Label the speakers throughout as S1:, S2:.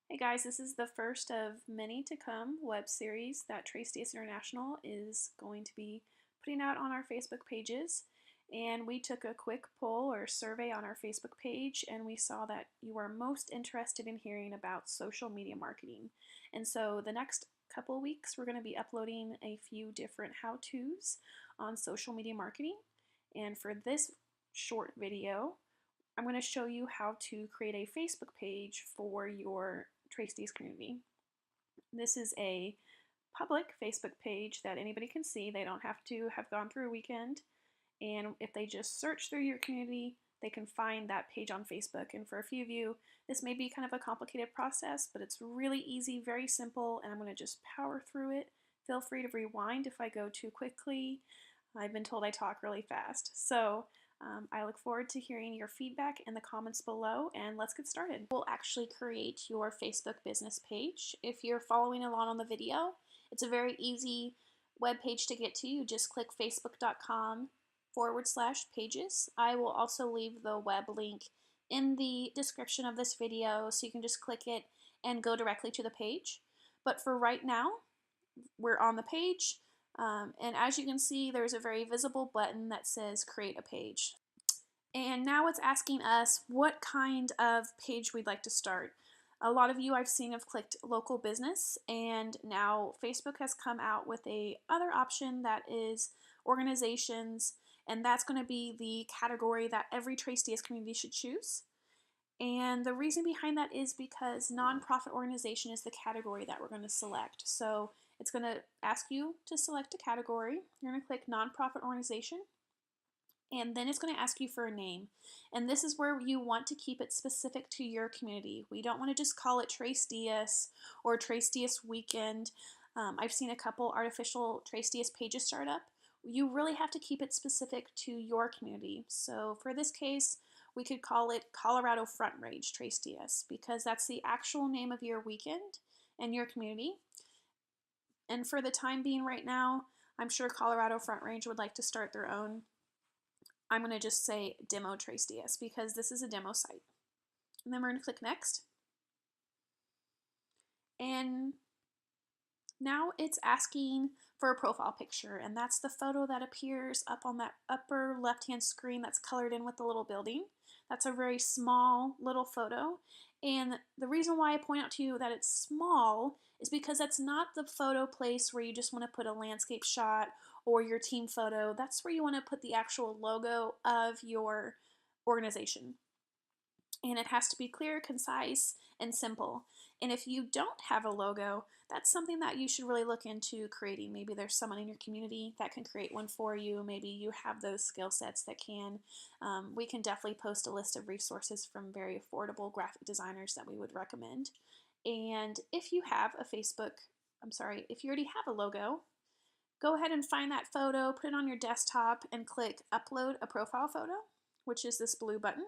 S1: Hey guys, this is the first of many to come web series that Trace DS International is going to be putting out on our Facebook pages. And we took a quick poll or survey on our Facebook page, and we saw that you are most interested in hearing about social media marketing. And so the next couple weeks, we're going to be uploading a few different how-tos on social media marketing. And for this short video, I'm going to show you how to create a Facebook page for your Trace DS community. This is a public Facebook page that anybody can see. They don't have to have gone through a weekend. And if they just search through your community, they can find that page on Facebook. And for a few of you, this may be kind of a complicated process, but it's really easy, very simple, and I'm going to just power through it. Feel free to rewind if I go too quickly. I've been told I talk really fast. So I look forward to hearing your feedback in the comments below, and let's get started. We'll actually create your Facebook business page. If you're following along on the video, it's a very easy web page to get to. You just click facebook.com/pages. I will also leave the web link in the description of this video, so you can just click it and go directly to the page. But for right now, we're on the page. And as you can see, there's a very visible button that says create a page. And now it's asking us what kind of page we'd like to start. A lot of you I've seen have clicked local business, and now Facebook has come out with a other option that is organizations, and that's going to be the category that every Trace DS community should choose. And the reason behind that is because nonprofit organization is the category that we're going to select. So it's going to ask you to select a category. You're going to click nonprofit organization, and then it's going to ask you for a name. And this is where you want to keep it specific to your community. We don't want to just call it Trace DS or Trace DS Weekend. I've seen a couple artificial Trace DS pages start up. You really have to keep it specific to your community. So for this case, we could call it Colorado Front Range Trace DS because that's the actual name of your weekend and your community. And for the time being right now, I'm sure Colorado Front Range would like to start their own. I'm going to just say Demo Trace DS because this is a demo site. And then we're going to click Next. And now it's asking for a profile picture, and that's the photo that appears up on that upper left-hand screen that's colored in with the little building. That's a very small little photo, and the reason why I point out to you that it's small is because that's not the photo place where you just want to put a landscape shot or your team photo. That's where you want to put the actual logo of your organization. And it has to be clear, concise, and simple. And if you don't have a logo, that's something that you should really look into creating. Maybe there's someone in your community that can create one for you. Maybe you have those skill sets that can. We can definitely post a list of resources from very affordable graphic designers that we would recommend. And if you have a if you already have a logo, go ahead and find that photo, put it on your desktop, and click Upload a Profile Photo, which is this blue button.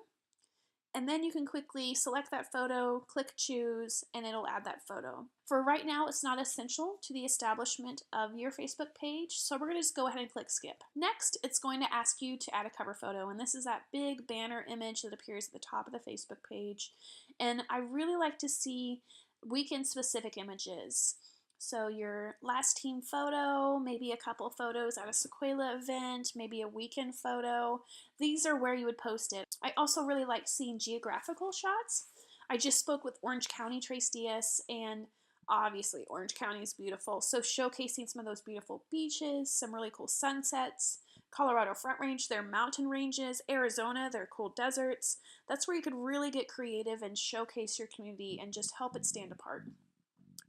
S1: And then you can quickly select that photo, click choose, and it'll add that photo. For right now, it's not essential to the establishment of your Facebook page, so we're gonna just go ahead and click skip. Next, it's going to ask you to add a cover photo, and this is that big banner image that appears at the top of the Facebook page. And I really like to see weekend specific images. So your last team photo, maybe a couple photos at a Sequela event, maybe a weekend photo. These are where you would post it. I also really like seeing geographical shots. I just spoke with Orange County Trace DS, and obviously Orange County is beautiful. So showcasing some of those beautiful beaches, some really cool sunsets. Colorado Front Range, their mountain ranges. Arizona, their cool deserts. That's where you could really get creative and showcase your community and just help it stand apart.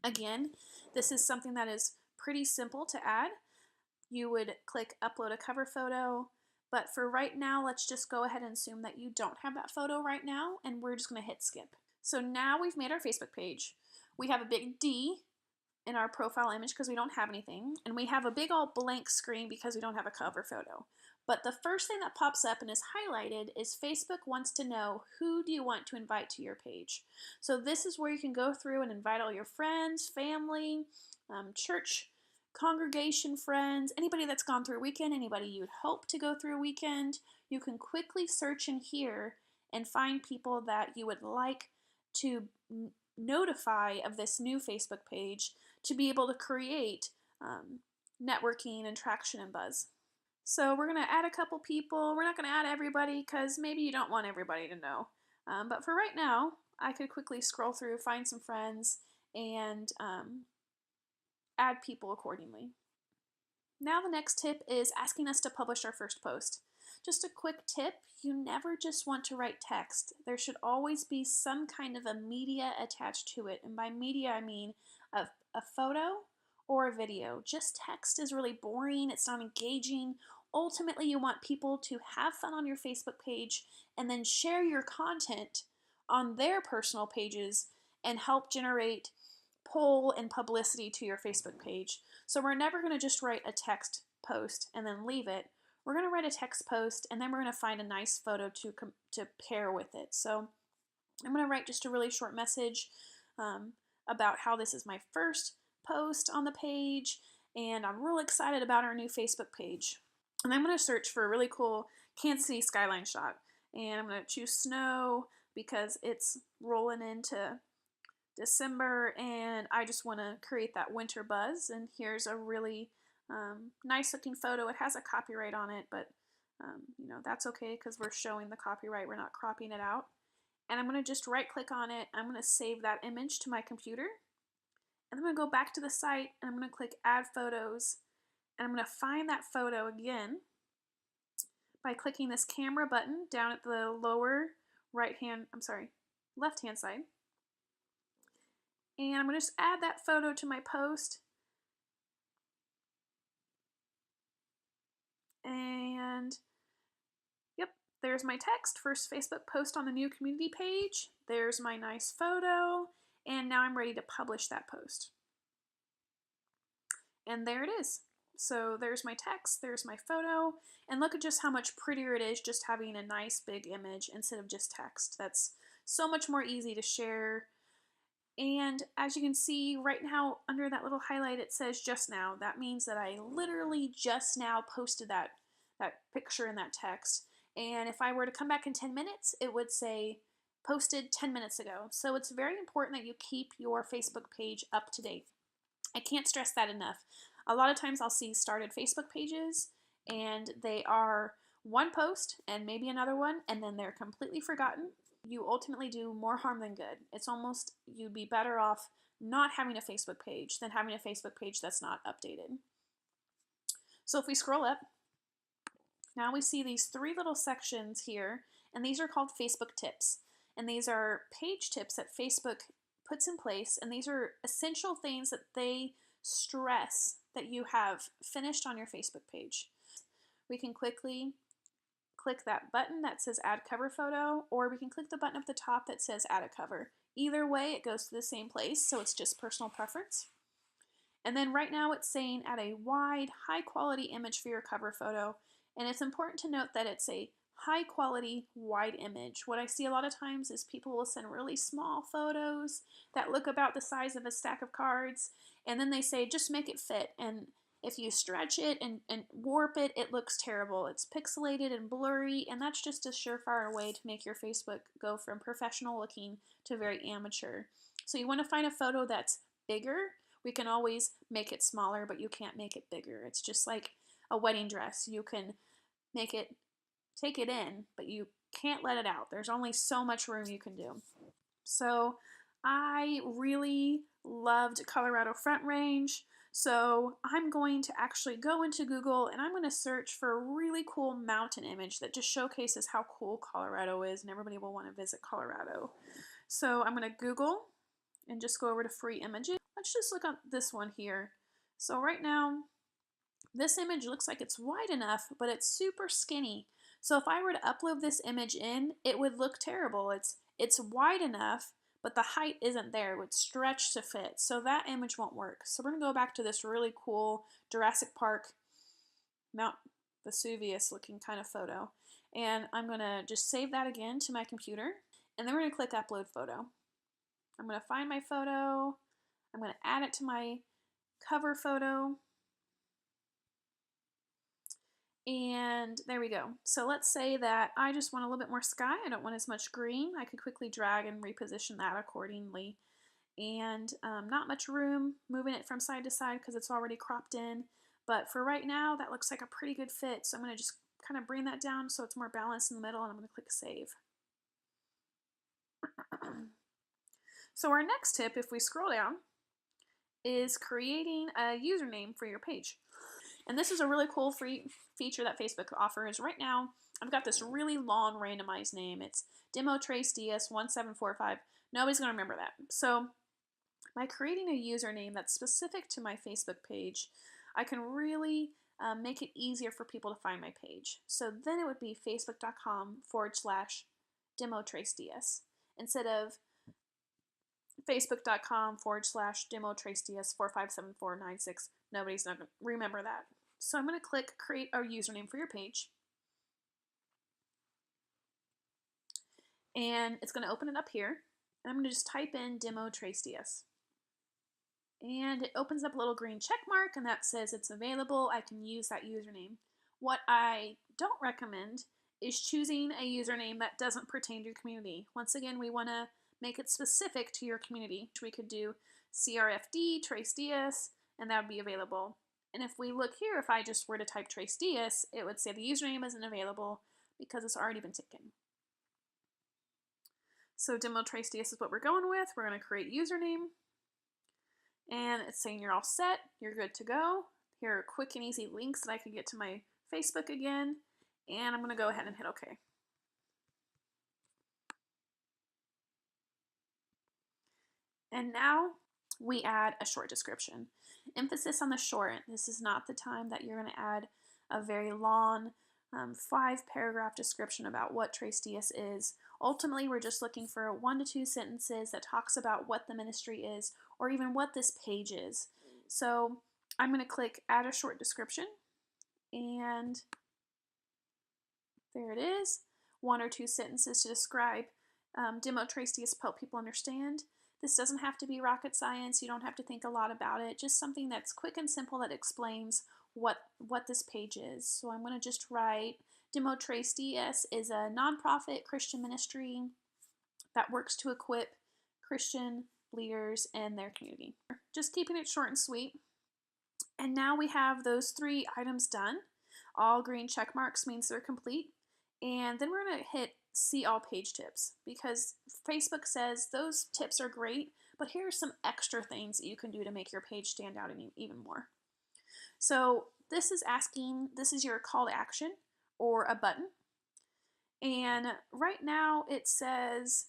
S1: Again, this is something that is pretty simple to add. You would click upload a cover photo, but for right now, let's just go ahead and assume that you don't have that photo right now, and we're just gonna hit skip. So now we've made our Facebook page. We have a big D in our profile image because we don't have anything, and we have a big old blank screen because we don't have a cover photo. But the first thing that pops up and is highlighted is Facebook wants to know who do you want to invite to your page. So this is where you can go through and invite all your friends, family, church, congregation friends, anybody that's gone through a weekend, anybody you'd hope to go through a weekend. You can quickly search in here and find people that you would like to notify of this new Facebook page to be able to create networking and traction and buzz. So we're going to add a couple people. We're not going to add everybody because maybe you don't want everybody to know. But for right now, I could quickly scroll through, find some friends, and add people accordingly. Now the next tip is asking us to publish our first post. Just a quick tip, you never just want to write text. There should always be some kind of a media attached to it. And by media, I mean a photo or a video. Just text is really boring, it's not engaging. Ultimately, you want people to have fun on your Facebook page and then share your content on their personal pages and help generate pull and publicity to your Facebook page. So we're never going to just write a text post and then leave it. We're going to write a text post and then we're going to find a nice photo to pair with it. So I'm going to write just a really short message about how this is my first post on the page and I'm real excited about our new Facebook page. And I'm going to search for a really cool Kansas City skyline shot. And I'm going to choose snow because it's rolling into December and I just want to create that winter buzz. And here's a really nice looking photo. It has a copyright on it, but you know, that's okay because we're showing the copyright. We're not cropping it out. And I'm going to just right click on it. I'm going to save that image to my computer. And I'm going to go back to the site and I'm going to click add photos. And I'm going to find that photo again by clicking this camera button down at the lower left hand side. And I'm going to just add that photo to my post. And yep, there's my text, first Facebook post on the new community page. There's my nice photo. And now I'm ready to publish that post. And there it is. So there's my text, there's my photo, and look at just how much prettier it is just having a nice big image instead of just text. That's so much more easy to share. And as you can see right now under that little highlight it says just now. That means that I literally just now posted that picture and that text. And if I were to come back in 10 minutes, it would say posted 10 minutes ago. So it's very important that you keep your Facebook page up to date. I can't stress that enough. A lot of times I'll see started Facebook pages and they are one post and maybe another one and then they're completely forgotten. You ultimately do more harm than good. It's almost, you'd be better off not having a Facebook page than having a Facebook page that's not updated. So if we scroll up, now we see these three little sections here, and these are called Facebook tips. And these are page tips that Facebook puts in place, and these are essential things that they stress that you have finished on your Facebook page. We can quickly click that button that says add cover photo, or we can click the button up the top that says add a cover. Either way, it goes to the same place, so it's just personal preference. And then right now it's saying add a wide, high quality image for your cover photo. And it's important to note that it's a high quality wide image. What I see a lot of times is people will send really small photos that look about the size of a stack of cards, and then they say just make it fit. And if you stretch it and warp it, it looks terrible. It's pixelated and blurry, and that's just a surefire way to make your Facebook go from professional looking to very amateur. So you want to find a photo that's bigger. We can always make it smaller, but you can't make it bigger. It's just like a wedding dress. You can make it, take it in, but you can't let it out. There's only so much room you can do. So I really loved Colorado Front Range. So I'm going to actually go into Google and I'm going to search for a really cool mountain image that just showcases how cool Colorado is and everybody will want to visit Colorado. So I'm going to Google and just go over to free images. Let's just look at this one here. So right now, this image looks like it's wide enough, but it's super skinny. So if I were to upload this image in, it would look terrible. It's wide enough, but the height isn't there. It would stretch to fit. So that image won't work. So we're going to go back to this really cool Jurassic Park, Mount Vesuvius looking kind of photo. And I'm going to just save that again to my computer. And then we're going to click Upload Photo. I'm going to find my photo. I'm going to add it to my cover photo. And there we go. So let's say that I just want a little bit more sky. I don't want as much green. I could quickly drag and reposition that accordingly. and not much room moving it from side to side because it's already cropped in. But for right now, that looks like a pretty good fit. So I'm going to just kind of bring that down so it's more balanced in the middle, and I'm going to click Save. So our next tip, if we scroll down, is creating a username for your page. And this is a really cool free feature that Facebook offers. Right now, I've got this really long randomized name. It's DemoTraceDS1745. Nobody's going to remember that. So by creating a username that's specific to my Facebook page, I can really make it easier for people to find my page. So then it would be facebook.com/DemoTraceDS instead of facebook.com/DemoTraceDS457496. Nobody's not going to remember that. So I'm going to click Create a Username for your page. And it's going to open it up here. And I'm going to just type in DemoTraceDS. And it opens up a little green check mark, and that says it's available. I can use that username. What I don't recommend is choosing a username that doesn't pertain to your community. Once again, we want to make it specific to your community. We could do CRFD, TraceDS, and that would be available. And if we look here, if I just were to type TraceDS, it would say the username isn't available because it's already been taken. So DemoTraceDS is what we're going with. We're going to create username. And it's saying you're all set, you're good to go. Here are quick and easy links that I can get to my Facebook again. And I'm going to go ahead and hit OK. And now we add a short description. Emphasis on the short. This is not the time that you're going to add a very long 5-paragraph description about what TraceDS is. Ultimately, we're just looking for 1 to 2 sentences that talks about what the ministry is or even what this page is. So I'm going to click Add a Short Description, and there it is. 1 or 2 sentences to describe DemoTraceDS to help people understand. This doesn't have to be rocket science. You don't have to think a lot about it. Just something that's quick and simple that explains what this page is. So I'm going to just write DemoTraceDS is a nonprofit Christian ministry that works to equip Christian leaders and their community. Just keeping it short and sweet. And now we have those 3 items done. All green check marks means they're complete. And then we're going to hit See All Page Tips because Facebook says those tips are great, but here are some extra things that you can do to make your page stand out even more. So this is your call to action or a button. And right now it says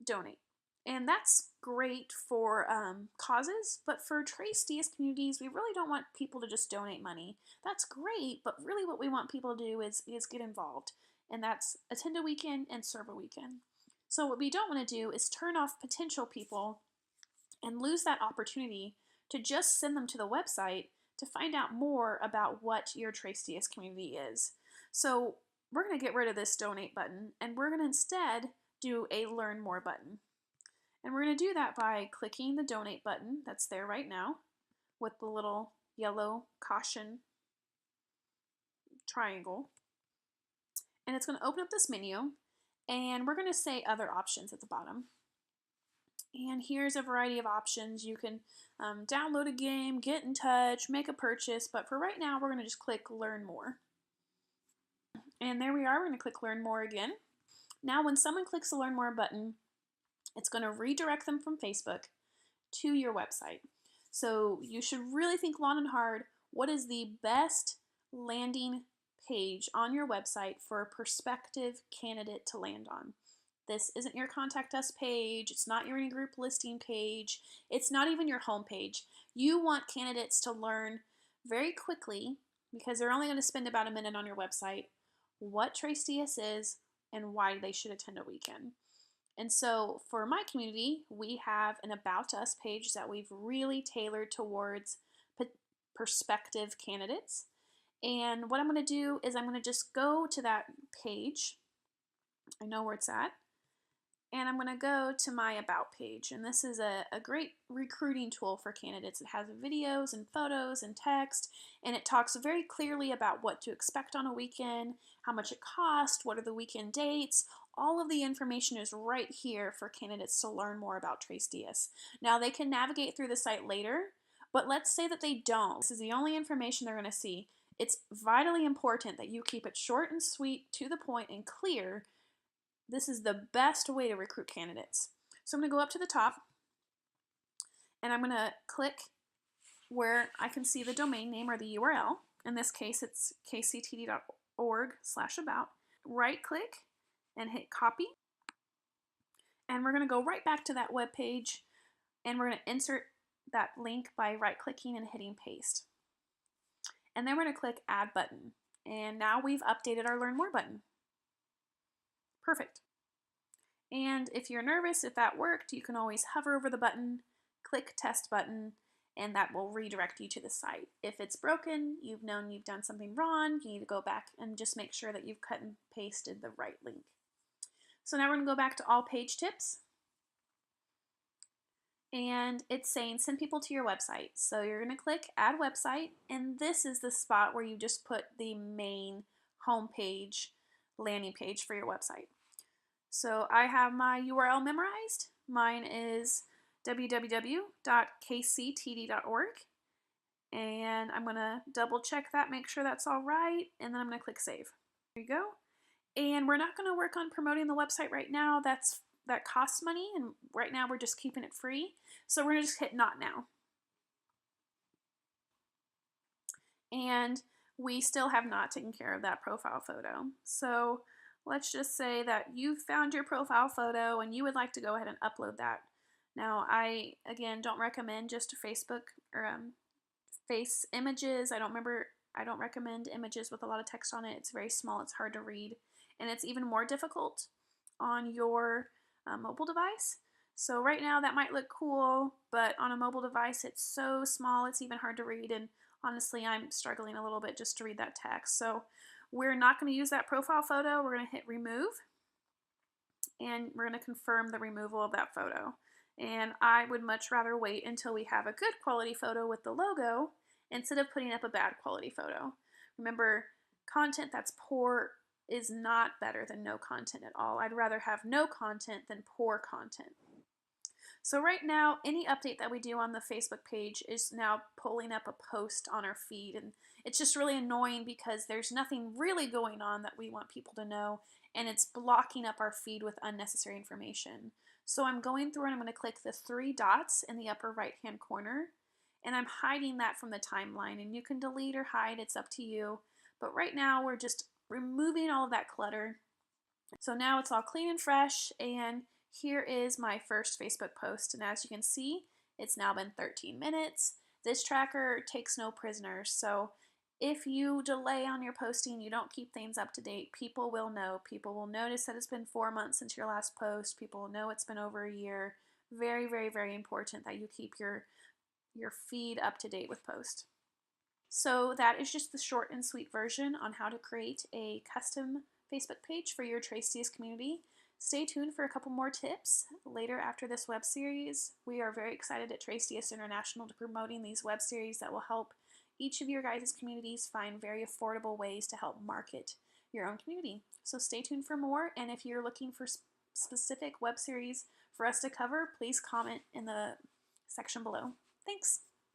S1: donate. And that's great for causes, but for TraceDS communities, we really don't want people to just donate money. That's great, but really what we want people to do is get involved. And that's attend a weekend and serve a weekend. So what we don't want to do is turn off potential people and lose that opportunity to just send them to the website to find out more about what your TraceDS community is. So we're going to get rid of this donate button, and we're going to instead do a learn more button. And we're going to do that by clicking the donate button that's there right now with the little yellow caution triangle. And it's going to open up this menu, and we're going to say other options at the bottom. And here's a variety of options. You can download a game, get in touch, make a purchase, but for right now we're going to just click learn more. And there we are. We're going to click learn more again. Now when someone clicks the learn more button, it's going to redirect them from Facebook to your website. So you should really think long and hard, what is the best landing page on your website for a prospective candidate to land on? This isn't your contact us page, it's not your in-group listing page, it's not even your home page. You want candidates to learn very quickly, because they're only going to spend about a minute on your website, what TraceDS is and why they should attend a weekend. And so for my community, we have an About Us page that we've really tailored towards prospective candidates. And what I'm going to do is I'm going to just go to that page. I know where it's at. And I'm going to go to my About page. And this is a great recruiting tool for candidates. It has videos and photos and text, and it talks very clearly about what to expect on a weekend, how much it costs, what are the weekend dates. All of the information is right here for candidates to learn more about Tres Dias. Now they can navigate through the site later, but let's say that they don't. This is the only information they're going to see. It's vitally important that you keep it short and sweet, to the point, and clear. This is the best way to recruit candidates. So I'm going to go up to the top, and I'm going to click where I can see the domain name or the URL. In this case, it's kctd.org/about. Right click and hit copy. And we're going to go right back to that web page, and we're going to insert that link by right clicking and hitting paste. And then we're going to click add button. And now we've updated our learn more button. Perfect. And if you're nervous if that worked, you can always hover over the button, click test button, and that will redirect you to the site. If it's broken, you've known you've done something wrong, you need to go back and just make sure that you've cut and pasted the right link. So now we're going to go back to all page tips. And it's saying send people to your website. So you're going to click add website, and this is the spot where you just put the main home page, landing page for your website. So I have my URL memorized. Mine is www.kctd.org. And I'm going to double check that, make sure that's all right, and then I'm going to click save. There you go. And we're not going to work on promoting the website right now. That costs money, and right now we're just keeping it free. So we're going to just hit not now. And we still have not taken care of that profile photo. So let's just say that you found your profile photo and you would like to go ahead and upload that. Now, I, again, don't recommend just Facebook or face images. I don't recommend images with a lot of text on it. It's very small, it's hard to read, and it's even more difficult on your mobile device. So right now that might look cool, but on a mobile device it's so small it's even hard to read, and honestly I'm struggling a little bit just to read that text. So we're not going to use that profile photo. We're going to hit remove, and we're going to confirm the removal of that photo. And I would much rather wait until we have a good quality photo with the logo instead of putting up a bad quality photo. Remember, content that's poor is not better than no content at all. I'd rather have no content than poor content. So right now, any update that we do on the Facebook page is now pulling up a post on our feed, and it's just really annoying because there's nothing really going on that we want people to know, and it's blocking up our feed with unnecessary information. So I'm going through and I'm going to click the 3 dots in the upper right hand corner, and I'm hiding that from the timeline, and you can delete or hide, it's up to you. But right now we're just removing all of that clutter. So now it's all clean and fresh, and here is my first Facebook post, and as you can see, it's now been 13 minutes. This tracker takes no prisoners, so if you delay on your posting, you don't keep things up to date, people will know. People will notice that it's been 4 months since your last post. People will know it's been over a year. Very, very, very important that you keep your feed up to date with posts. So that is just the short and sweet version on how to create a custom Facebook page for your Tres Dias community. Stay tuned for a couple more tips later after this web series. We are very excited at Tres Dias International to promoting these web series that will help each of your guys' communities find very affordable ways to help market your own community. So stay tuned for more, and if you're looking for specific web series for us to cover, please comment in the section below. Thanks.